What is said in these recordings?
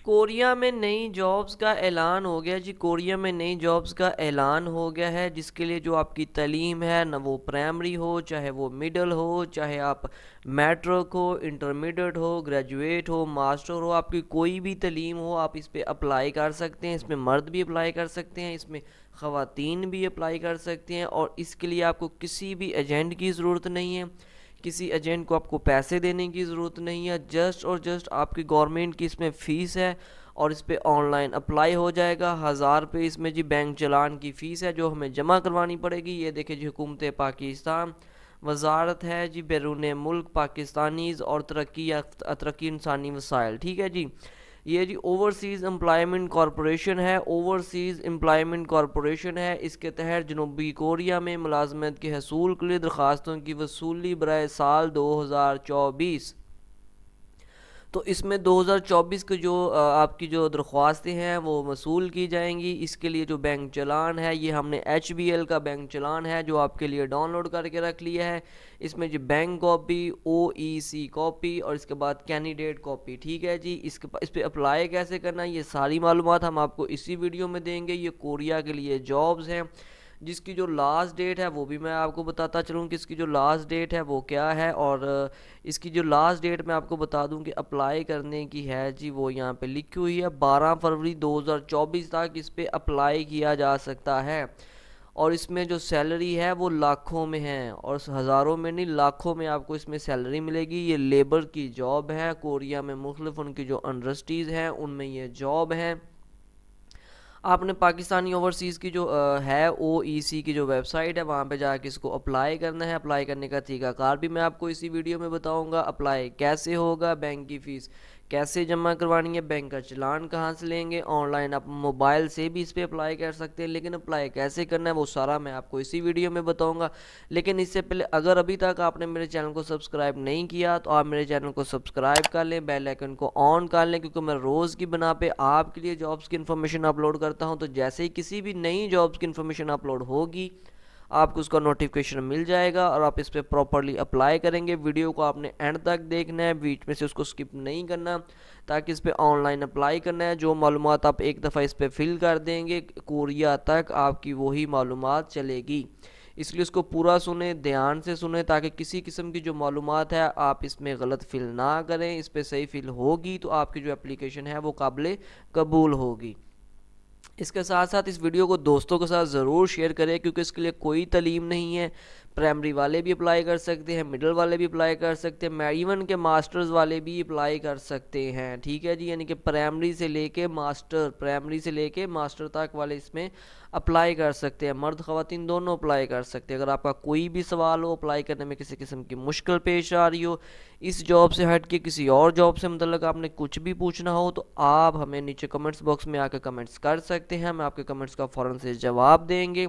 Korea में नई jobs का ऐलान हो गया जी। कोरिया में नई जॉब्स का ऐलान हो गया है, जिसके लिए जो आपकी तालीम है ना, वो प्राइमरी हो, चाहे वो मिडिल हो, चाहे आप मैट्रिक हो, इंटरमीडिएट हो, ग्रेजुएट हो, मास्टर हो, आपकी कोई भी तालीम हो, आप इस पर अप्लाई कर सकते हैं। इसमें मर्द भी अप्लाई कर सकते हैं, इसमें ख़वातीन भी अप्लाई कर सकते हैं। और इसके लिए आपको किसी भी एजेंट की ज़रूरत नहीं है, किसी एजेंट को आपको पैसे देने की ज़रूरत नहीं है। जस्ट और जस्ट आपकी गवर्नमेंट की इसमें फ़ीस है और इस पर ऑनलाइन अप्लाई हो जाएगा। 1000 रुपये इसमें जी बैंक चलान की फ़ीस है जो हमें जमा करवानी पड़ेगी। ये देखिए जी, हुकूमत पाकिस्तान, वजारत है जी बैरून मुल्क पाकिस्तानीज़ और तरक्की इंसानी वसाइल, ठीक है जी। ये जी ओवरसीज़ एम्प्लॉयमेंट कॉरपोरेशन है, ओवरसीज़ एम्प्लॉयमेंट कॉरपोरेशन है। इसके तहत जनूबी कोरिया में मुलाजमत के हसूल के लिए दरख्वास्तों की वसूली बराए साल 2024। तो इसमें 2024 के जो आपकी जो दरख्वास्तें हैं वो वसूल की जाएंगी। इसके लिए जो बैंक चलान है, ये हमने HBL का बैंक चलान है जो आपके लिए डाउनलोड करके रख लिया है। इसमें जो बैंक कॉपी, OEC कॉपी और इसके बाद कैंडिडेट कॉपी, ठीक है जी। इस पर अप्लाई कैसे करना है, ये सारी मालूमात हम आपको इसी वीडियो में देंगे। ये कोरिया के लिए जॉब्स हैं, जिसकी जो लास्ट डेट है वो भी मैं आपको बताता चलूँ कि इसकी जो लास्ट डेट है वो क्या है। और इसकी जो लास्ट डेट मैं आपको बता दूं कि अप्लाई करने की है जी, वो यहाँ पे लिखी हुई है 12 फरवरी 2024 तक इस पर अप्लाई किया जा सकता है। और इसमें जो सैलरी है वो लाखों में है और हज़ारों में नहीं, लाखों में आपको इसमें सैलरी मिलेगी। ये लेबर की जॉब है। कोरिया में मुख्तलिफ उनकी जो इंडस्ट्रीज़ हैं उनमें ये जॉब है। आपने पाकिस्तानी ओवरसीज़ की जो है OEC की जो वेबसाइट है वहाँ पे जाके इसको अप्लाई करना है। अप्लाई करने का तरीकाकार भी मैं आपको इसी वीडियो में बताऊँगा। अप्लाई कैसे होगा, बैंक की फ़ीस कैसे जमा करवानी है, बैंक का चलान कहाँ से लेंगे, ऑनलाइन आप मोबाइल से भी इस पर अप्लाई कर सकते हैं, लेकिन अप्लाई कैसे करना है वो सारा मैं आपको इसी वीडियो में बताऊंगा। लेकिन इससे पहले अगर अभी तक आपने मेरे चैनल को सब्सक्राइब नहीं किया तो आप मेरे चैनल को सब्सक्राइब कर लें, बेल आइकन को ऑन कर लें, क्योंकि मैं रोज़ की बना पे आपके लिए जॉब्स की इन्फॉर्मेशन अपलोड करता हूँ। तो जैसे ही किसी भी नई जॉब्स की इन्फॉर्मेशन अपलोड होगी आपको उसका नोटिफिकेशन मिल जाएगा और आप इस पर प्रॉपरली अप्लाई करेंगे। वीडियो को आपने एंड तक देखना है, बीच में से उसको स्किप नहीं करना, ताकि इस पर ऑनलाइन अप्लाई करना है। जो मालूमात आप एक दफ़ा इस पर फिल कर देंगे, कोरिया तक आपकी वही मालूमात चलेगी। इसलिए उसको पूरा सुने, ध्यान से सुने, ताकि किसी किस्म की जो मालूमात है आप इसमें गलत फिल ना करें। इस पर सही फिल होगी तो आपकी जो एप्लीकेशन है वो काबिल कबूल होगी। इसके साथ साथ इस वीडियो को दोस्तों के साथ ज़रूर शेयर करें, क्योंकि इसके लिए कोई तालीम नहीं है। प्राइमरी वाले भी अप्लाई कर सकते हैं, मिडिल वाले भी अप्लाई कर सकते हैं, इवन के मास्टर्स वाले भी अप्लाई कर सकते हैं, ठीक है जी। यानी कि प्राइमरी से लेके मास्टर तक वाले इसमें अप्लाई कर सकते हैं। मर्द ख़वातीन दोनों अप्लाई कर सकते हैं। अगर आपका कोई भी सवाल हो, अप्लाई करने में किसी किस्म की मुश्किल पेश आ रही हो, इस जॉब से हट के किसी और जॉब से मतलब आपने कुछ भी पूछना हो, तो आप हमें नीचे कमेंट्स बॉक्स में आकर कमेंट्स कर सकते हैं। हम आपके कमेंट्स का फ़ौरन से जवाब देंगे।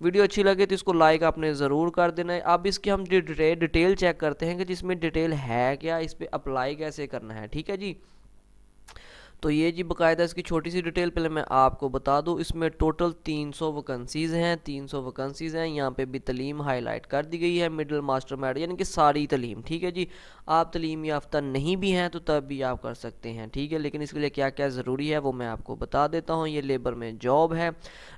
वीडियो अच्छी लगे तो इसको लाइक आपने ज़रूर कर देना है। अब इसकी हम डिटेल चेक करते हैं कि जिसमें डिटेल है क्या, इस पर अप्लाई कैसे करना है, ठीक है जी। तो ये जी बाकायदा इसकी छोटी सी डिटेल पहले मैं आपको बता दूं। इसमें टोटल 300 वैकेंसीज़ हैं, 300 वैकेंसीज़ हैं। यहाँ पे भी तलीम हाईलाइट कर दी गई है, मिडिल, मास्टर, मैड, यानी कि सारी तलीम, ठीक है जी। आप तलीम याफ्ता नहीं भी हैं तो तब भी आप कर सकते हैं, ठीक है। लेकिन इसके लिए क्या क्या ज़रूरी है वो मैं आपको बता देता हूँ। ये लेबर में जॉब है,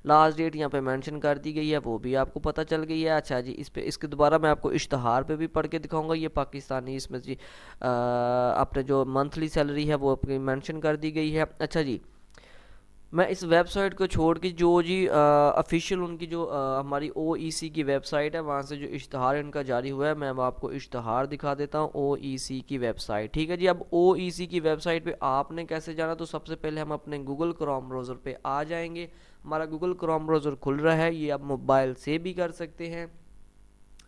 लास्ट डेट यहाँ पे मेंशन कर दी गई है, वो भी आपको पता चल गई है। अच्छा जी, इस पे इसके दोबारा मैं आपको इश्तहार पे भी पढ़ के दिखाऊंगा। ये पाकिस्तानी इसमें जी आपने जो मंथली सैलरी है वो अपनी मेंशन कर दी गई है। अच्छा जी, मैं इस वेबसाइट को छोड़ के जो जी ऑफिशियल उनकी जो हमारी OEC की वेबसाइट है वहाँ से जो इश्तहार इनका जारी हुआ है, मैं आपको इश्तहार दिखा देता हूँ। OEC की वेबसाइट, ठीक है जी। अब OEC की वेबसाइट पे आपने कैसे जाना, तो सबसे पहले हम अपने गूगल क्रोम ब्राउज़र पे आ जाएंगे। हमारा गूगल क्रोम ब्राउज़र खुल रहा है, ये आप मोबाइल से भी कर सकते हैं।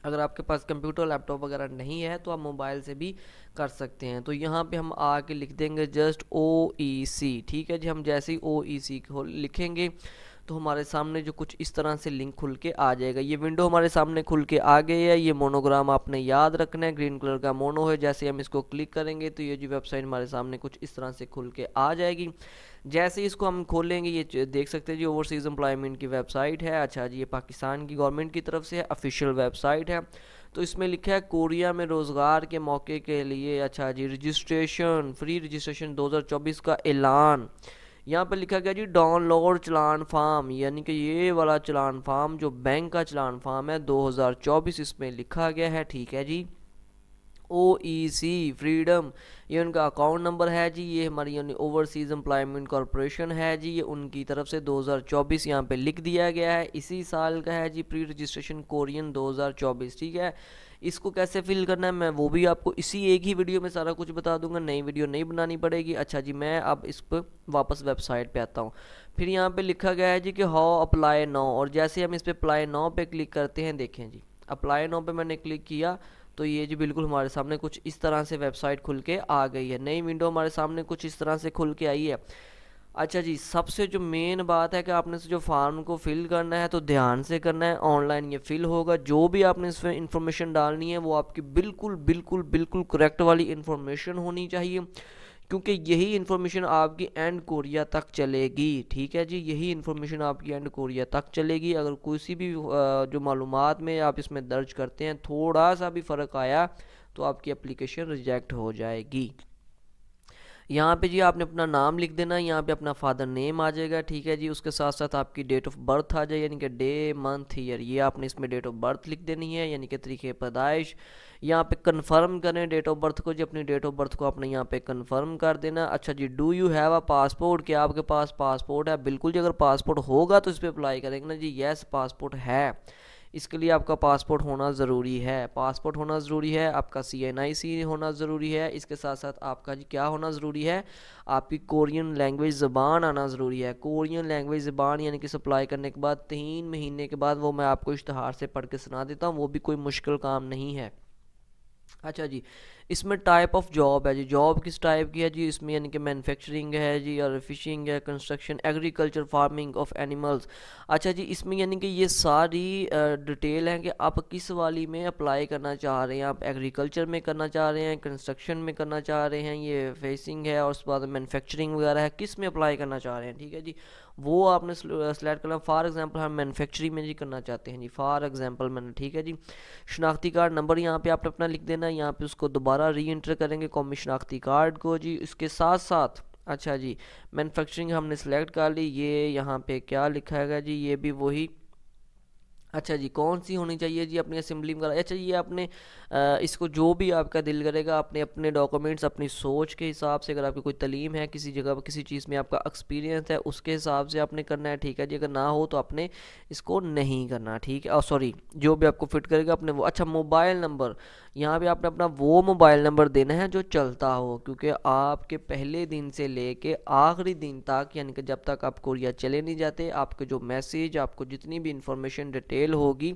अगर आपके पास कंप्यूटर, लैपटॉप वगैरह नहीं है तो आप मोबाइल से भी कर सकते हैं। तो यहाँ पे हम आके लिख देंगे जस्ट OEC, ठीक है जी। हम जैसे ही OEC को लिखेंगे तो हमारे सामने जो कुछ इस तरह से लिंक खुल के आ जाएगा। ये विंडो हमारे सामने खुल के आ गई है। ये मोनोग्राम आपने याद रखना है, ग्रीन कलर का मोनो है। जैसे हम इसको क्लिक करेंगे तो ये जो वेबसाइट हमारे सामने कुछ इस तरह से खुल के आ जाएगी। जैसे ही इसको हम खोलेंगे ये देख सकते हैं जी, ओवरसीज़ एम्प्लॉयमेंट की वेबसाइट है। अच्छा जी, ये पाकिस्तान की गवर्नमेंट की तरफ से है, ऑफिशियल वेबसाइट है। तो इसमें लिखा है कोरिया में रोज़गार के मौके के लिए, अच्छा जी, रजिस्ट्रेशन, फ्री रजिस्ट्रेशन 2024 का ऐलान। यहाँ पर लिखा गया जी डाउनलोड चलान फार्म, यानी कि ये वाला चलान फार्म जो बैंक का चलान फार्म है 2024 इसमें लिखा गया है, ठीक है जी। OEC फ्रीडम, ये उनका अकाउंट नंबर है जी, ये हमारी यानी ओवरसीज़ एम्प्लॉयमेंट कॉरपोरेशन है जी, ये उनकी तरफ से 2024 यहाँ पे लिख दिया गया है, इसी साल का है जी, प्री रजिस्ट्रेशन कोरियन 2024, ठीक है। इसको कैसे फिल करना है मैं वो भी आपको इसी एक ही वीडियो में सारा कुछ बता दूंगा, नई वीडियो नहीं बनानी पड़ेगी। अच्छा जी, मैं अब इस पर वापस वेबसाइट पे आता हूँ। फिर यहाँ पे लिखा गया है जी कि हाउ अप्लाई नाउ, और जैसे हम इस पर अप्लाई नाउ पे क्लिक करते हैं, देखें जी अप्लाई नाउ पे मैंने क्लिक किया तो ये जी बिल्कुल हमारे सामने कुछ इस तरह से वेबसाइट खुल के आ गई है, नई विंडो हमारे सामने कुछ इस तरह से खुल के आई है। अच्छा जी, सबसे जो मेन बात है कि आपने जो फार्म को फिल करना है तो ध्यान से करना है, ऑनलाइन ये फिल होगा, जो भी आपने इसमें इंफॉर्मेशन डालनी है वो आपकी बिल्कुल बिल्कुल बिल्कुल करेक्ट वाली इंफॉर्मेशन होनी चाहिए, क्योंकि यही इन्फॉर्मेशन आपकी एंड कोरिया तक चलेगी, ठीक है जी, यही इन्फॉर्मेशन आपकी एंड कोरिया तक चलेगी। अगर किसी भी जो मालूमात में आप इसमें दर्ज करते हैं थोड़ा सा भी फ़र्क आया तो आपकी एप्लीकेशन रिजेक्ट हो जाएगी। यहाँ पे जी आपने अपना नाम लिख देना, यहाँ पे अपना फादर नेम आ जाएगा, ठीक है जी। उसके साथ साथ आपकी डेट ऑफ बर्थ आ जाए, यानी कि डे मंथ ईयर, ये आपने इसमें डेट ऑफ बर्थ लिख देनी है, यानी कि तरीके पैदाइश। यहाँ पे कंफर्म करें डेट ऑफ बर्थ को जी, अपनी डेट ऑफ बर्थ को आपने यहाँ पे कंफर्म कर देना। अच्छा जी, do you have a passport, क्या आपके पास पासपोर्ट है? बिल्कुल जी, अगर पासपोर्ट होगा तो इस पर अप्लाई करेंगे ना जी, यस पासपोर्ट है। इसके लिए आपका पासपोर्ट होना ज़रूरी है, पासपोर्ट होना ज़रूरी है, आपका CNIC होना ज़रूरी है, इसके साथ साथ आपका जी क्या होना ज़रूरी है, आपकी कोरियन लैंग्वेज ज़बान आना ज़रूरी है। कोरियन लैंग्वेज ज़बान यानी कि सप्लाई करने के बाद 3 महीने के बाद वो मैं आपको इश्तहार से पढ़ के सुना देता हूँ, वो भी कोई मुश्किल काम नहीं है। अच्छा जी, इसमें टाइप ऑफ जॉब है जी, जॉब किस टाइप की है जी, इसमें यानी कि मैन्युफैक्चरिंग है जी, और फिशिंग है, construction, agriculture, farming of animals. अच्छा जी, इसमें यानी कि ये सारी डिटेल है कि आप किस वाली में अप्लाई करना चाह रहे हैं, आप एग्रीकल्चर में करना चाह रहे हैं, कंस्ट्रक्शन में करना चाह रहे हैं, ये फिशिंग है, और उसके बाद मैन्युफैक्चरिंग वगैरह है, किस में अप्लाई करना चाह रहे हैं, ठीक है जी, वो आपने सेलेक्ट करना। फॉर एग्जांपल हम मैन्युफैक्चरिंग में जी करना चाहते हैं जी, फॉर एग्जांपल मैंने, ठीक है जी। शनाख्ती कार्ड नंबर यहाँ पे आपने अपना लिख देना, यहाँ पे उसको दोबारा री एंटर करेंगे कौमी शनाख्ती कार्ड को जी, इसके साथ साथ अच्छा जी मैन्युफैक्चरिंग हमने सेलेक्ट कर ली, ये यहाँ पे क्या लिखा है जी, ये भी वही। अच्छा जी, कौन सी होनी चाहिए जी अपनी असेंबली वगैरह। अच्छा ये आपने इसको जो भी आपका दिल करेगा अपने अपने डॉक्यूमेंट्स अपनी सोच के हिसाब से, अगर आपकी कोई तलीम है किसी जगह पर, किसी चीज़ में आपका एक्सपीरियंस है, उसके हिसाब से आपने करना है, ठीक है जी। अगर ना हो तो आपने इसको नहीं करना, ठीक है, और सॉरी जो भी आपको फिट करेगा अपने वो। अच्छा, मोबाइल नंबर, यहाँ पे आपने अपना वो मोबाइल नंबर देना है जो चलता हो, क्योंकि आपके पहले दिन से लेके आखिरी दिन तक, यानी कि जब तक आप कोरिया चले नहीं जाते, आपके जो मैसेज, आपको जितनी भी इंफॉर्मेशन डिटेल होगी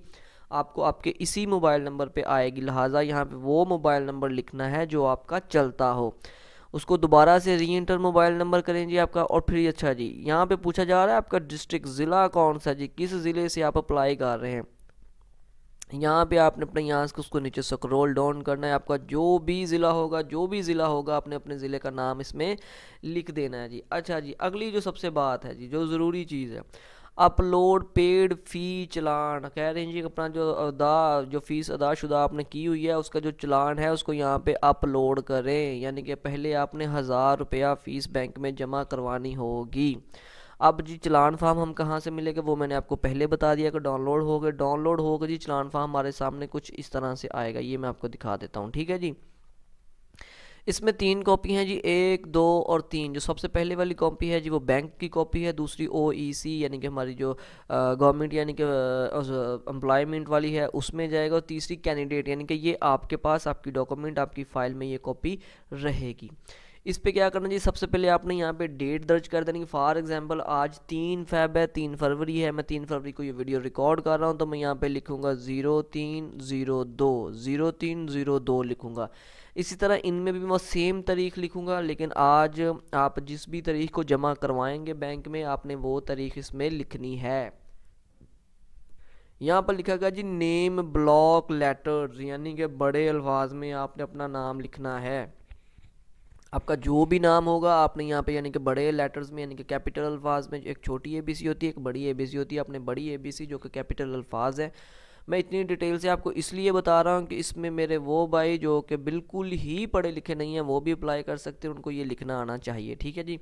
आपको आपके इसी मोबाइल नंबर पे आएगी, लिहाजा यहाँ पे वो मोबाइल नंबर लिखना है जो आपका चलता हो। उसको दोबारा से री एंटर मोबाइल नंबर करें जी आपका, और फिर अच्छा जी यहाँ पे पूछा जा रहा है आपका डिस्ट्रिक्ट, ज़िला कौन सा जी, किस ज़िले से आप अप्लाई कर रहे हैं। यहाँ पे आपने अपने यहाँ से उसको नीचे स्क्रॉल डाउन करना है, आपका जो भी ज़िला होगा, जो भी ज़िला होगा आपने अपने ज़िले का नाम इसमें लिख देना है जी। अच्छा जी, अगली जो सबसे बात है जी, जो ज़रूरी चीज़ है, अपलोड पेड फ़ी चलान, कह रहे हैं जी अपना जो फ़ीस अदाशुदा आपने की हुई है उसका जो चलान है उसको यहाँ पे अपलोड करें, यानी कि पहले आपने 1000 रुपया फ़ीस बैंक में जमा करवानी होगी। अब जी चलान फार्म हम कहाँ से मिलेगा वो मैंने आपको पहले बता दिया कि डाउनलोड होगा जी चलान फार्म हमारे सामने कुछ इस तरह से आएगा, ये मैं आपको दिखा देता हूँ, ठीक है जी। इसमें 3 कॉपी हैं जी, 1, 2 और 3। जो सबसे पहले वाली कॉपी है जी वो बैंक की कॉपी है, दूसरी OEC यानी कि हमारी जो गवर्नमेंट यानी कि एम्प्लॉयमेंट वाली है उसमें जाएगा, और तीसरी कैंडिडेट यानी कि ये आपके पास आपकी डॉक्यूमेंट आपकी फ़ाइल में ये कॉपी रहेगी। इस पे क्या करना जी, सबसे पहले आपने यहाँ पे डेट दर्ज कर देनी। फॉर एग्जांपल आज 3 फ़रवरी है, 3 फरवरी है, मैं 3 फरवरी को ये वीडियो रिकॉर्ड कर रहा हूँ, तो मैं यहाँ पे लिखूँगा 0302 लिखूँगा। इसी तरह इनमें भी मैं सेम तारीख लिखूँगा, लेकिन आज आप जिस भी तारीख को जमा करवाएंगे बैंक में आपने वो तारीख इसमें लिखनी है। यहाँ पर लिखा गया जी नेम ब्लॉक लेटर्स, यानी कि बड़े अल्फाज में आपने अपना नाम लिखना है। आपका जो भी नाम होगा आपने यहाँ पे यानी कि बड़े लेटर्स में, यानी कि कैपिटल अल्फाज में, एक छोटी ABC होती है एक बड़ी ABC होती है, आपने बड़ी ABC जो कि कैपिटल अल्फाज है मैं इतनी डिटेल से आपको इसलिए बता रहा हूँ कि इसमें मेरे वो भाई जो कि बिल्कुल ही पढ़े लिखे नहीं हैं वो भी अप्लाई कर सकते हैं, उनको ये लिखना आना चाहिए। ठीक है जी।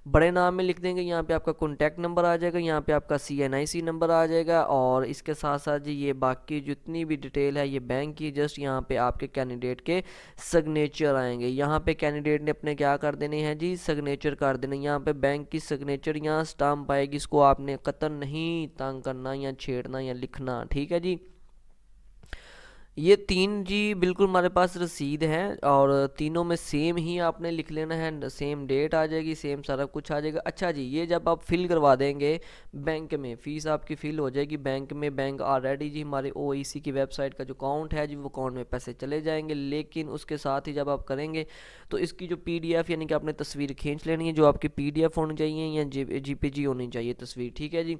बड़े नाम में लिख देंगे, यहाँ पे आपका कॉन्टैक्ट नंबर आ जाएगा, यहाँ पे आपका CNIC नंबर आ जाएगा, और इसके साथ साथ जी ये बाकी जितनी भी डिटेल है ये बैंक की, जस्ट यहाँ पे आपके कैंडिडेट के सिग्नेचर आएंगे। यहाँ पे कैंडिडेट ने अपने क्या कर देने हैं जी, सिग्नेचर कर देने। यहाँ पे बैंक की सिग्नेचर यहाँ स्टाम्प आएगी, इसको आपने कतई नहीं तंग करना या छेड़ना या लिखना। ठीक है जी। ये 3 जी बिल्कुल हमारे पास रसीद हैं, और तीनों में सेम ही आपने लिख लेना है, सेम डेट आ जाएगी, सेम सारा कुछ आ जाएगा। अच्छा जी, ये जब आप फिल करवा देंगे बैंक में, फ़ीस आपकी फ़िल हो जाएगी बैंक में। बैंक ऑलरेडी जी हमारे OEC की वेबसाइट का जो अकाउंट है जी, वो अकाउंट में पैसे चले जाएंगे। लेकिन उसके साथ ही जब आप करेंगे तो इसकी जो PDF यानी कि आपने तस्वीर खींच लेनी है, जो आपकी PDF होनी चाहिए या JPG होनी चाहिए तस्वीर। ठीक है जी।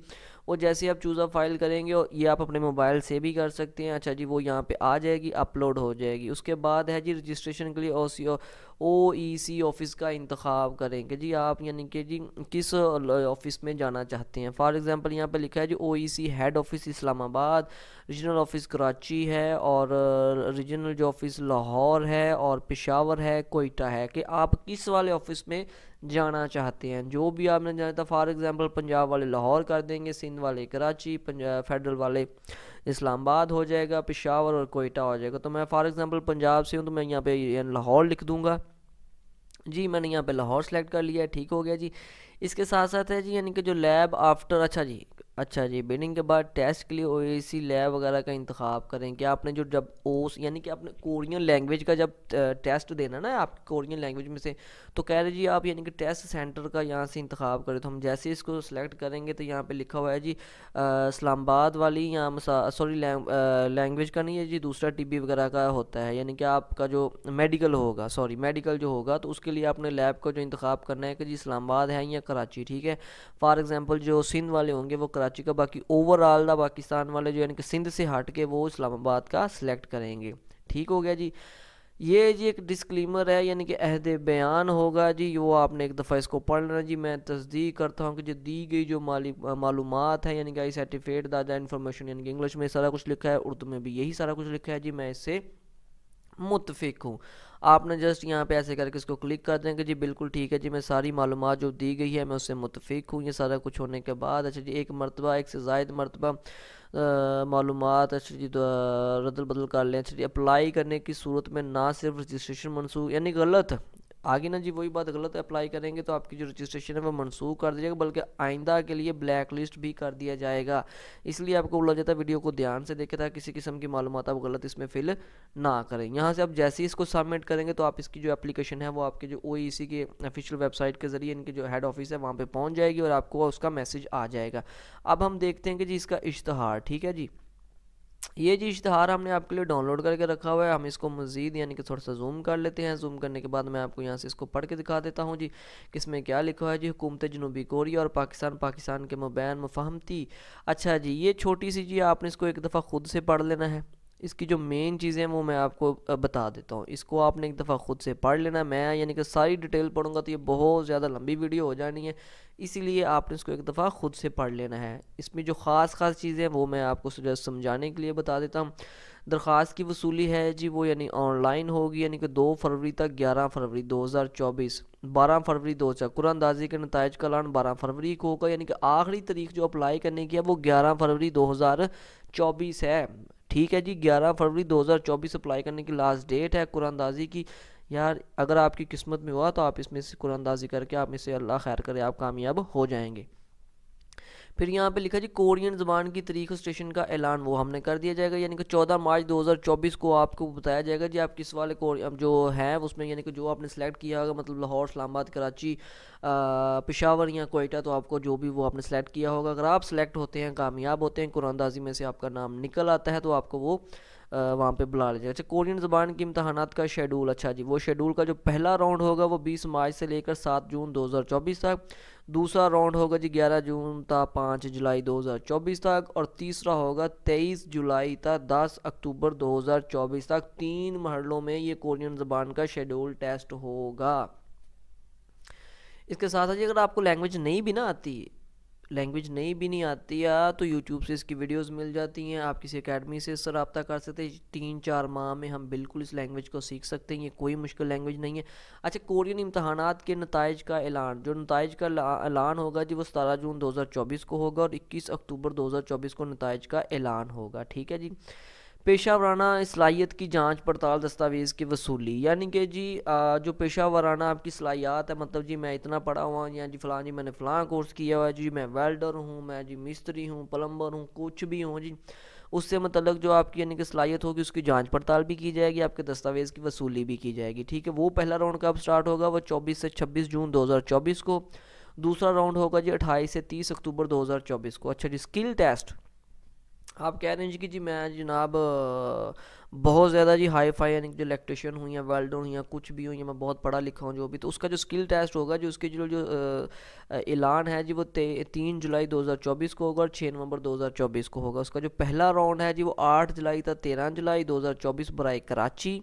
वो जैसे आप चूज़ अ फाइल करेंगे, और ये आप अपने मोबाइल से भी कर सकते हैं। अच्छा जी, वो यहाँ पे आ जाएगी, अपलोड हो जाएगी। उसके बाद है जी रजिस्ट्रेशन के लिए OEC ऑफिस का इंतखाब करेंगे जी आप, यानी कि जी किस ऑफिस में जाना चाहते हैं। फॉर एग्जांपल यहाँ पे लिखा है जी OEC head office Islamabad, regional office Karachi है, और रीजनल जो ऑफिस लाहौर है, और पेशावर है, कोयटा है, कि आप किस वाले ऑफिस में जाना चाहते हैं। जो भी आपने जाना था, फॉर एग्जांपल पंजाब वाले लाहौर कर देंगे, सिंध वाले कराची, फेडरल वाले इस्लामाबाद हो जाएगा, पेशावर और कोयटा हो जाएगा। तो मैं फॉर एग्जांपल पंजाब से हूँ तो मैं यहाँ पे लाहौर लिख दूंगा जी। मैंने यहाँ पे लाहौर सेलेक्ट कर लिया है, ठीक हो गया जी। इसके साथ साथ है जी यानी कि जो लैब आफ्टर, अच्छा जी बिडिंग के बाद टेस्ट के लिए OEC लैब वगैरह का इंतखाब करें। कि आपने जो जब ओस यानी कि आपने कोरियन लैंग्वेज का जब टेस्ट देना ना आप कोरियन लैंग्वेज में से, तो कह रहे जी आप यानी कि टेस्ट सेंटर का यहाँ से इंतखाब करें। तो हम जैसे इसको सिलेक्ट करेंगे तो यहाँ पे लिखा हुआ है जी इस्लामाबाद वाली, यहाँ सॉरी लैंग्वेज का नहीं है जी, दूसरा TB वगैरह का होता है, यानी कि आपका जो मेडिकल होगा, सॉरी मेडिकल जो होगा, तो उसके लिए आपने लैब का जो इंतखाब करना है कि जी इस्लामाबाद है या कराची। ठीक है। फॉर एग्जांपल जो सिंध वाले होंगे वो कराची का, बाकी ओवरऑल दा पाकिस्तान वाले जो यानी कि सिंध से हट के वो इस्लामाबाद का सिलेक्ट करेंगे। ठीक हो गया जी। ये जी एक डिस्क्लेमर है, यानी कि अहद बयान होगा जी, वो आपने एक दफ़ा इसको पढ़ लेना जी। मैं तस्दीक करता हूँ कि जो दी गई जो मालूमात है, यानी कि आई सर्टिफिकेट दादा इन्फॉर्मेशन, यानी कि इंग्लिश में सारा कुछ लिखा है, उर्दू में भी यही सारा कुछ लिखा है जी, मैं इससे मुत्फिक हूँ। आपने जस्ट यहाँ पे ऐसे करके इसको क्लिक कर देंगे जी, बिल्कुल ठीक है जी, मैं सारी मालूमात जो दी गई है मैं उससे मुत्फिक हूँ। ये सारा कुछ होने के बाद अच्छा जी, एक मरतबा एक से ज़ायद मरतबा मालूमात अच्छा जी रद्दल बदल कर लें। अच्छा जी, अप्लाई करने की सूरत में ना सिर्फ रजिस्ट्रेशन मनसूख, यानी गलत आगे ना जी वही बात, गलत अप्लाई करेंगे तो आपकी जो रजिस्ट्रेशन है वो मनसूख कर दिया जाएगा, बल्कि आइंदा के लिए ब्लैक लिस्ट भी कर दिया जाएगा। इसलिए आपको बोला जाता है वीडियो को ध्यान से देखें ताकि किसी किस्म की मालूमात आप गलत इसमें फिल ना करें। यहाँ से आप जैसे ही इसको सबमिट करेंगे तो आप इसकी जो एप्लीकेशन है वो आपके जो OEC के ऑफिशियल वेबसाइट के ज़रिए इनके जो हेड ऑफिस है वहाँ पर पहुँच जाएगी और आपको उसका मैसेज आ जाएगा। अब हम देखते हैं कि जी इसका इश्तहार, ठीक है जी। ये जी इश्तहार हमने आपके लिए डाउनलोड करके रखा हुआ है। हम इसको मज़ीद यानी कि थोड़ा सा जूम कर लेते हैं। जूम करने के बाद मैं आपको यहाँ से इसको पढ़ के दिखा देता हूँ जी, किसमें क्या लिखा है जी, हुकूमत जनूबी कोरिया और पाकिस्तान के मबैन मुफाहमती। अच्छा जी, ये छोटी सी जी आपने इसको एक दफ़ा ख़ुद से पढ़ लेना है। इसकी जो मेन चीज़ें हैं वो मैं आपको बता देता हूँ, इसको आपने एक दफ़ा ख़ुद से पढ़ लेना। मैं यानी कि सारी डिटेल पढ़ूंगा तो ये बहुत ज़्यादा लंबी वीडियो हो जानी है, इसीलिए आपने इसको एक दफ़ा ख़ुद से पढ़ लेना है। इसमें जो ख़ास चीज़ें हैं वो मैं आपको समझाने के लिए बता देता हूँ। दरख्वास्त की वसूली है जी वो यानी ऑनलाइन होगी, यानी कि 2 फरवरी तक 11 फरवरी 2024, 12 फरवरी 2000 कुरानदाजी के नताइज का ऐलान 12 फरवरी को होगा, यानी कि आखिरी तारीख जो अप्लाई करने की है वो 11 फरवरी 2024 है। ठीक है जी, 11 फरवरी 2024 अप्लाई करने की लास्ट डेट है कुरानदाजी की। यार अगर आपकी किस्मत में हुआ तो आप इसमें से कुरानदाजी करके आप इससे अल्लाह खैर करे आप कामयाब हो जाएंगे। फिर यहाँ पे लिखा जी कोरियन ज़बान की तारीख स्टेशन का ऐलान वो हमने कर दिया जाएगा, यानी कि 14 मार्च 2024 को आपको बताया जाएगा जी आप किस वाले जो है उसमें, यानी कि जो आपने सेलेक्ट किया होगा, मतलब लाहौर, इस्लामाबाद, कराची, पेशावर या कोयटा, तो आपको जो भी वो आपने सेलेक्ट किया होगा, अगर आप सेलेक्ट होते हैं, कामयाब होते हैं, कुरानदाजी में से आपका नाम निकल आता है तो आपको वो वहाँ पे बुला लिया जाएगा। अच्छा, कोरियन ज़बान के इम्तहानात का शेड्यूल, अच्छा जी वो शेड्यूल का जो पहला राउंड होगा वो 20 मार्च से लेकर 7 जून 2024 तक, दूसरा राउंड होगा जी 11 जून तक 5 जुलाई 2024 तक, और तीसरा होगा 23 जुलाई तक 10 अक्टूबर 2024 तक। 3 मरहलों में ये कोरियन ज़बान का शेड्यूल टेस्ट होगा। इसके साथ ही अगर आपको लैंग्वेज नहीं भी ना आती, लैंग्वेज नहीं भी नहीं आती है तो यूट्यूब से इसकी वीडियोस मिल जाती हैं। आप किसी एकेडमी से इससे रब्ता कर सकते हैं। 3-4 माह में हम बिल्कुल इस लैंग्वेज को सीख सकते हैं, ये कोई मुश्किल लैंग्वेज नहीं है। अच्छा, कोरियन इम्तहानात के नताइज का ऐलान, जो नताइज का ऐलान होगा जी वो 17 जून 2024 को होगा और 21 अक्टूबर 2024 को नताइज का ऐलान होगा। ठीक है जी। पेशा वाराना सलाहियत की जांच पड़ताल दस्तावेज़ की वसूली, यानी कि जी जो पेशा वाराना आपकी सलाहियत है, मतलब जी मैं इतना पढ़ा हुआ या जी फ़लाँ जी मैंने फ़लाँ कोर्स किया हुआ है जी, मैं वेल्डर हूँ, मैं जी मिस्त्री हूँ, प्लम्बर हूँ, कुछ भी हूँ जी, उससे मतलब जो आपकी यानी कि सलाहियत होगी उसकी जांच पड़ताल भी की जाएगी, आपके दस्तावेज़ की वसूली भी की जाएगी। ठीक है। वो पहला राउंड कब स्टार्ट होगा? वो 24 से 26 जून 2024 को। दूसरा राउंड होगा जी 28 से 30 अक्टूबर 2024 को। अच्छा जी, स्किल टेस्ट, आप कह रहे हैं जी कि जी मैं जनाब बहुत ज़्यादा जी हाई फाई यानी कि जो इलेक्ट्रिशियन हूँ या वेल्डर हूँ या कुछ भी हूँ या मैं बहुत पढ़ा लिखा हूँ जो भी, तो उसका जो स्किल टेस्ट होगा जो उसके जो जो ऐलान है जी वो 3 जुलाई 2024 को होगा और 6 नवंबर 2024 को होगा। उसका जो पहला राउंड है जी वो 8 जुलाई तक 13 जुलाई 2024 बराए कराची,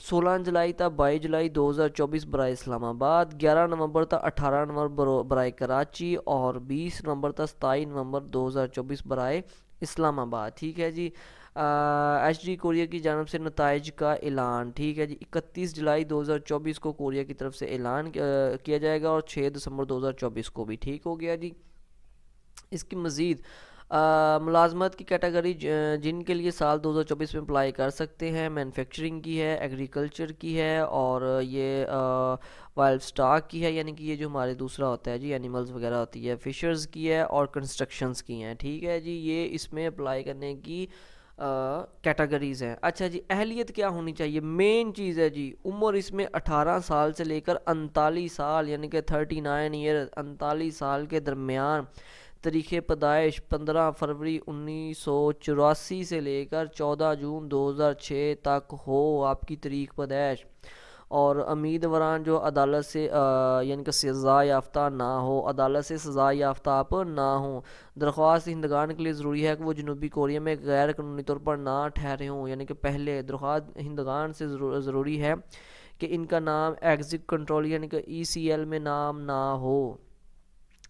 16 जुलाई तक 22 जुलाई 2024 बराए इस्लामाबाद, 11 नवंबर तक 18 नवंबर बराए कराची और 20 नवंबर तक 27 नवंबर 2024 बराए इस्लामाबाद। ठीक है जी। HD कोरिया की जानब से नताइज का ऐलान, ठीक है जी, 31 जुलाई 2024 को कोरिया की तरफ से ऐलान किया जाएगा और 6 दिसंबर 2024 को भी। ठीक हो गया जी। इसकी मज़ीद मुलाजमत की कैटेगरी जिनके लिए साल 2024 में अप्लाई कर सकते हैं, मैन्युफैक्चरिंग की है, एग्रीकल्चर की है और ये वाइल्ड स्टॉक की है, यानी कि ये जो हमारे दूसरा होता है जी एनिमल्स वगैरह होती है, फिशर्स की है और कंस्ट्रक्शंस की हैं। ठीक है जी। ये इसमें अप्लाई करने की कैटेगरीज़ हैं। अच्छा जी, अहलियत क्या होनी चाहिए? मेन चीज़ है जी उम्र, इसमें 18 साल से लेकर 39 साल यानी कि 39 ईयर 39 साल के दरमियान, तरीक़े पैदाइश 15 फरवरी 1984 से लेकर 14 जून 2006 तक हो आपकी तरीक़ पैदाइश, और उम्मीदवारान जो अदालत से यानी कि सज़ा याफ्ता ना हो, अदालत से सज़ा याफ्ता आप ना हो। दरख्वास्त हिंदगान के लिए ज़रूरी है कि वो जनूबी कोरिया में गैर कानूनी तौर पर ना ठहरे हों, यानी कि पहले दरख्वास्त हिंदगान से ज़रूरी है कि इनका नाम एग्जिट कंट्रोल यानी कि ECL में नाम ना हो।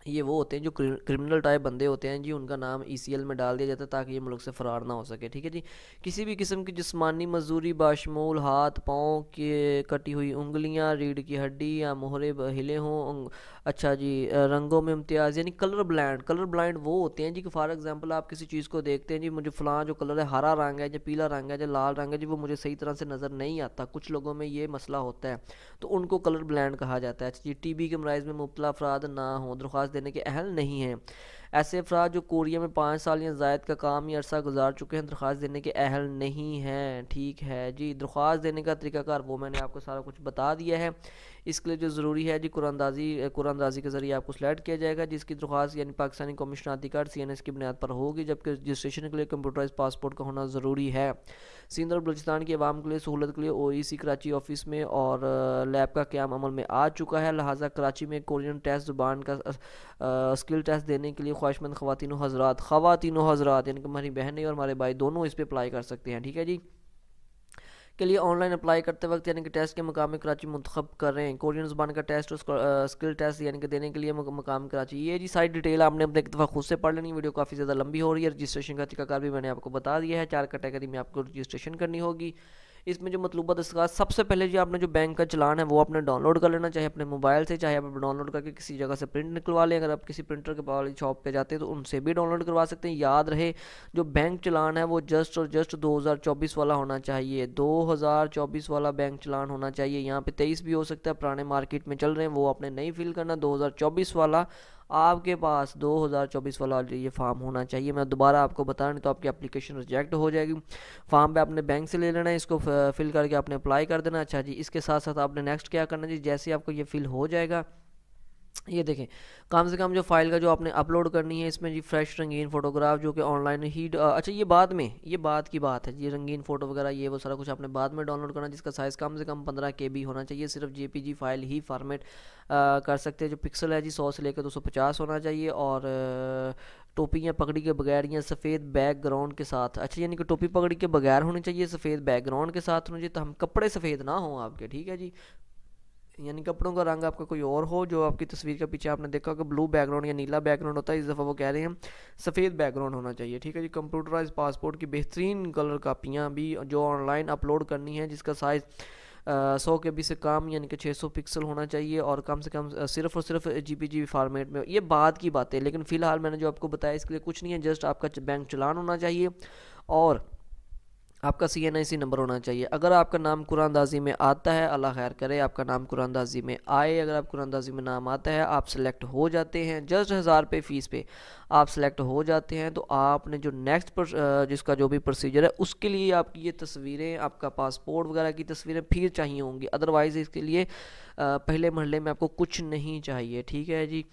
ये वो होते हैं जो क्रिमिनल टाइप बंदे होते हैं जी, उनका नाम ECL में डाल दिया जाता है ताकि ये मुल्क से फ़रार ना हो सके। ठीक है जी। किसी भी किस्म की जिस्मानी मजदूरी बाशमूल हाथ पाँव के कटी हुई उंगलियां, रीढ़ की हड्डी या मोहरे हिले हों। अच्छा जी, रंगों में इम्तियाज़ यानी कलर ब्लाइंड, कलर ब्लाइंड वो होते हैं जी कि फॉर एग्जांपल आप किसी चीज़ को देखते हैं जी, मुझे फ़लाँ जो कलर है हरा रंग है या पीला रंग है या लाल रंग है जी, वो मुझे सही तरह से नज़र नहीं आता। कुछ लोगों में ये मसला होता है तो उनको कलर ब्लाइंड कहा जाता है। अच्छा जी, TB के मराइज़ में मुब्तला अफराद ना हो, दरख्वास्त देने के अहल नहीं हैं। ऐसे अफराद जो कोरिया में 5 साल या ज़ायद का कामी अरसा गुजार चुके हैं, दरख्वास्त देने के अहल नहीं हैं। ठीक है जी। दरख्वास्त देने का तरीक़ाकार वो मैंने आपको सारा कुछ बता दिया है। इसके लिए जो ज़रूरी है जी कुरानदाजी के ज़रिए आपको सेलेक्ट किया जाएगा, जिसकी दरख्वास्त यानी पाकिस्तानी कमीशन आती कार्ड CNS की बुनियाद पर होगी, जबकि रजिस्ट्रेशन के लिए कंप्यूटराइज पासपोर्ट का होना ज़रूरी है। सिंध और बलूचिस्तान की आवाम के लिए सहूलत के लिए OEC कराची ऑफिस में और लैब का क़याम अमल में आ चुका है, लिहाजा कराची में कोरियन टेस्ट ज़ुबान का स्किल टेस्ट देने के लिए ख्वाहिशमंद ख़वातीन हज़रात यानी कि हमारी बहनें और हमारे भाई दोनों इस पर अप्लाई कर सकते हैं। ठीक है जी। के लिए ऑनलाइन अप्लाई करते वक्त यानी कि टेस्ट के मकाम कराची मुंतखब करें। कोरियन ज़बान का टेस्ट और स्किल टेस्ट यानी कि देने के लिए मकाम कराची। ये जी सारी डिटेल आपने अपने एक दफ़ा खुद से पढ़ लेनी, वीडियो काफ़ी ज़्यादा लंबी हो रही है। रजिस्ट्रेशन का तरीकाकार भी मैंने आपको बता दिया है। 4 कैटेगरी में आपको रजिस्ट्रेशन करनी होगी। इसमें जो मतलूबा दस्तावेज़, सबसे पहले जी आपने जो बैंक का चलान है वो आपने डाउनलोड कर लेना, चाहे अपने मोबाइल से, चाहे आप डाउनलोड करके किसी जगह से प्रिंट निकलवा लें। अगर आप किसी प्रिंटर के वाली शॉप पे जाते हैं तो उनसे भी डाउनलोड करवा सकते हैं। याद रहे जो बैंक चलान है वो जस्ट और जस्ट 2024 वाला होना चाहिए, 2024 वाला बैंक चलान होना चाहिए। यहाँ पे 23 भी हो सकता है, पुराने मार्केट में चल रहे हैं, वो आपने नहीं फिल करना। 2024 वाला आपके पास 2024 वाला ये फार्म होना चाहिए। मैं दोबारा आपको बता, नहीं तो आपकी एप्लीकेशन रिजेक्ट हो जाएगी। फार्म पे आपने बैंक से ले लेना है, इसको फिल करके आपने अप्लाई कर देना। अच्छा जी, इसके साथ साथ आपने नेक्स्ट क्या करना जी, जैसे आपको ये फिल हो जाएगा, ये देखें कम से कम जो फाइल का जो आपने अपलोड करनी है इसमें जी फ्रेश रंगीन फ़ोटोग्राफ जो कि ऑनलाइन ही अच्छा ये बाद में, ये बात की बात है, ये रंगीन फ़ोटो वगैरह ये वो सारा कुछ आपने बाद में डाउनलोड करना, जिसका साइज़ कम से कम 15 KB होना चाहिए। सिर्फ JPG फाइल ही फॉर्मेट कर सकते हैं। जो पिक्सल है जी 100 से लेकर 250 होना चाहिए। और टोपी या पगड़ी के बगैर या सफ़ेद बैकग्राउंड के साथ, अच्छा यानी कि टोपी पगड़ी के बगैर होनी चाहिए, सफ़ेद बैकग्राउंड के साथ होनी चाहिए, तो हम कपड़े सफ़ेद ना हों आपके। ठीक है जी। यानी कपड़ों का रंग आपका कोई और हो, जो आपकी तस्वीर के पीछे आपने देखा होगा ब्लू बैकग्राउंड या नीला बैकग्राउंड होता है, इस दफ़ा वो कह रहे हैं सफ़ेद बैकग्राउंड होना चाहिए। ठीक है जी। कंप्यूटराइज पासपोर्ट की बेहतरीन कलर कापियाँ भी जो ऑनलाइन अपलोड करनी है, जिसका साइज़ 100 KB से कम यानी कि 600 पिक्सल होना चाहिए, और कम से कम सिर्फ और सिर्फ GPG फॉर्मेट में। ये बाद की बात है, लेकिन फ़िलहाल मैंने जो आपको बताया इसके लिए कुछ नहीं है, जस्ट आपका बैंक चालान होना चाहिए और आपका CNIC नंबर होना चाहिए। अगर आपका नाम कुरानदाजी में आता है, अल्लाह खैर करे, आपका नाम कुरानदाजी में आए, अगर आप कुरानदाजी में नाम आता है, आप सेलेक्ट हो जाते हैं, जस्ट 1000 रुपये फ़ीस पे आप सेलेक्ट हो जाते हैं, तो आपने जो नेक्स्ट जिसका जो भी प्रोसीजर है उसके लिए आपकी ये तस्वीरें, आपका पासपोर्ट वगैरह की तस्वीरें फिर चाहिए होंगी। अदरवाइज़ इसके लिए पहले मरहले में आपको कुछ नहीं चाहिए। ठीक है जी।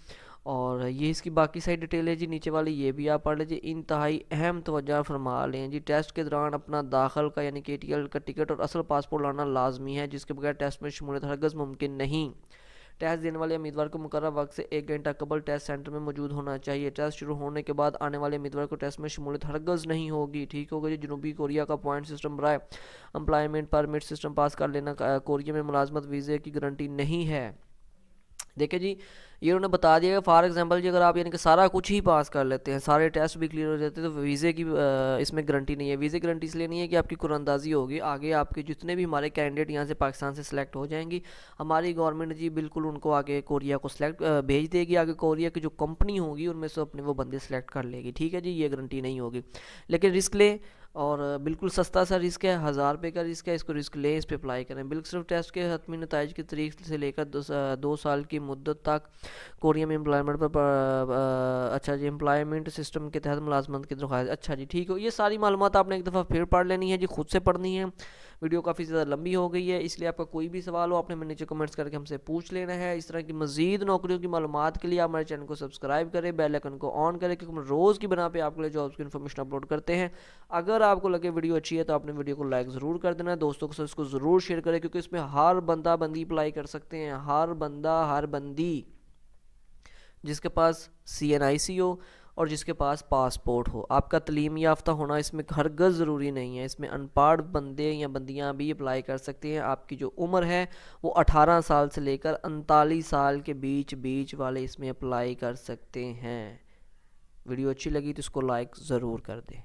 और ये इसकी बाकी सारी डिटेल है जी, नीचे वाली ये भी आप पढ़ लीजिए। इंतहाई अहम तवज्जो फरमा लें जी, टेस्ट के दौरान अपना दाखिल का यानी KTL का टिकट और असल पासपोर्ट लाना लाजमी है, जिसके बगैर टेस्ट में शमूलियत हरगज़ मुमकिन नहीं। टेस्ट देने वाले उम्मीदवार को मुकर्रर वक्त से 1 घंटा कबल टेस्ट सेंटर में मौजूद होना चाहिए। टेस्ट शुरू होने के बाद आने वाले उम्मीदवार को टेस्ट में शमूलियत हरगज़ नहीं होगी। ठीक होगा जी। जनूबी कोरिया का पॉइंट सिस्टम बराए एम्प्लॉयमेंट परमिट सिस्टम पास कर लेना, कोरिया में मुलाजमत वीज़े की गारंटी नहीं है। देखिए जी, ये उन्होंने बता दिया कि फॉर एग्जांपल जी अगर आप यानी कि सारा कुछ ही पास कर लेते हैं, सारे टेस्ट भी क्लियर हो जाते हैं, तो वीज़े की इसमें गारंटी नहीं है। वीज़े गारंटी इसलिए नहीं है कि आपकी कुरानदाजी होगी, आगे आपके जितने भी हमारे कैंडिडेट यहाँ से पाकिस्तान से सिलेक्ट हो जाएंगी, हमारी गवर्नमेंट जी बिल्कुल उनको आगे कोरिया को सिलेक्ट भेज देगी। आगे कोरिया की जो कंपनी होगी उनमें से अपने वो बंदे सेलेक्ट कर लेगी। ठीक है जी। ये गारंटी नहीं होगी, लेकिन रिस्क लें, और बिल्कुल सस्ता सा रिस्क है, 1000 रुपये का रिस्क है, इसको रिस्क लें, इस पर अप्लाई करें। बिल्कुल सिर्फ टेस्ट के हतमी नताइज की तारीख से लेकर 2 साल की मुद्दत तक कोरिया में एम्प्लॉयमेंट पर अच्छा जी, एम्प्लॉयमेंट सिस्टम के तहत मुलाजमत की दरख्वास्त। अच्छा जी, ठीक हो। ये सारी मालूमात आपने एक दफ़ा फिर पढ़ लेनी है जी, खुद से पढ़नी है। वीडियो काफ़ी ज़्यादा लंबी हो गई है, इसलिए आपका कोई भी सवाल हो आपने मेरे नीचे कमेंट्स करके हमसे पूछ लेना है। इस तरह की मज़ीद नौकरियों की मालूमात के लिए आप हमारे चैनल को सब्सक्राइब करें, बेल आइकन को ऑन करें, क्योंकि हम रोज़ की बना पे आपके लिए जॉब्स की इन्फॉर्मेशन अपलोड करते हैं। अगर आपको लगे वीडियो अच्छी है तो आपने वीडियो को लाइक ज़रूर कर देना है, दोस्तों के साथ इसको ज़रूर शेयर करें, क्योंकि इसमें हर बंदा बंदी अप्लाई कर सकते हैं, हर बंदा हर बंदी जिसके पास CNIC हो और जिसके पास पासपोर्ट हो। आपका तलीम याफ्ता होना इसमें हरगज़ ज़रूरी नहीं है, इसमें अनपढ़ बंदे या बंदियां भी अप्लाई कर सकते हैं। आपकी जो उम्र है वो 18 साल से लेकर 39 साल के बीच वाले इसमें अप्लाई कर सकते हैं। वीडियो अच्छी लगी तो इसको लाइक ज़रूर कर दें।